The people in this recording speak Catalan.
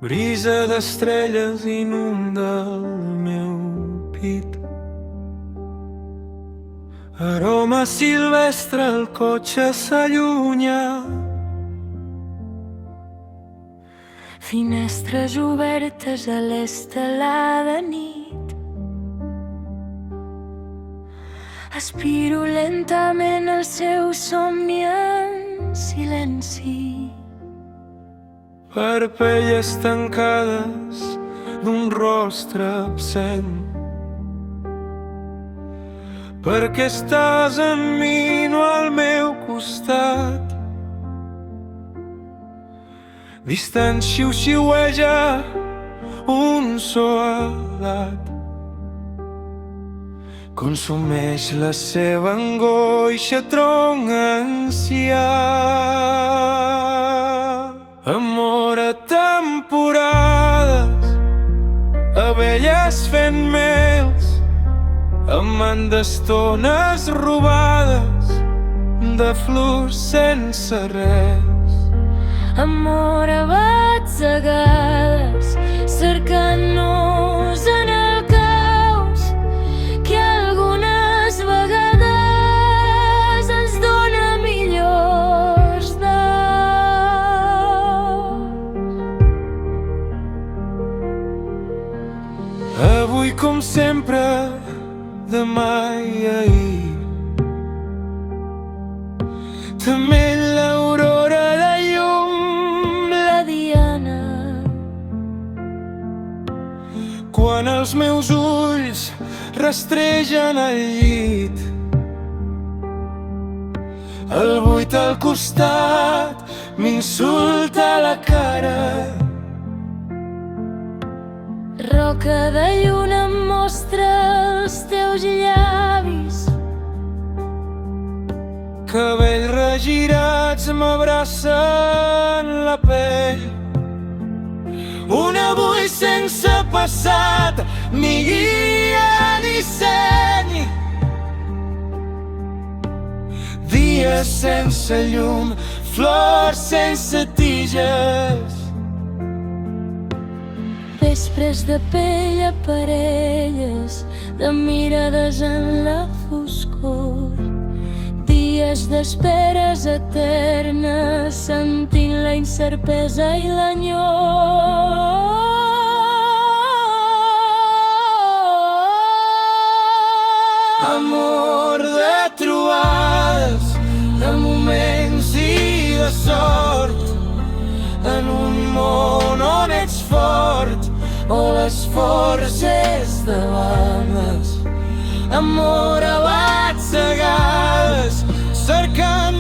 Brisa d'estrelles inunda el meu pit. Aroma silvestre, el cotxe s'allunya. Finestres obertes a l'estelada nit. Aspiro lentament el seu somni en silenci. Parpelles tancades d'un rostre absent. Perquè estàs en mi, no al meu costat. Distant xiu-xiueja un so alat. Consumeix la seva angoixa, tronc ancià. Amor a temporades, abelles fent mels, amant d'estones robades, de flors sense res. Amor a batzegades, cercant-nos en el caos, que algunes vegades ens dona millors daus. Avui com sempre, demà i ahir. També l'aurora de llum, La diana, quan els meus ulls rastregen el llit. El buit al costat m'insulta la cara. roca de lluna em mostra els teus llavis. Cabells regirats m'abracen la pell. Un avui sense passat, ni guia ni seny. Dies sense llum, flors sense tiges. Vespres de pell a parelles, de mirades en la foscor. Dies d'esperes eternes, sentint la incertesa i l'enyor. Amor de trobades, de moments i de sort, en un món on ets fort, o l'esforç és de bandes. Amor a batzegades, cercant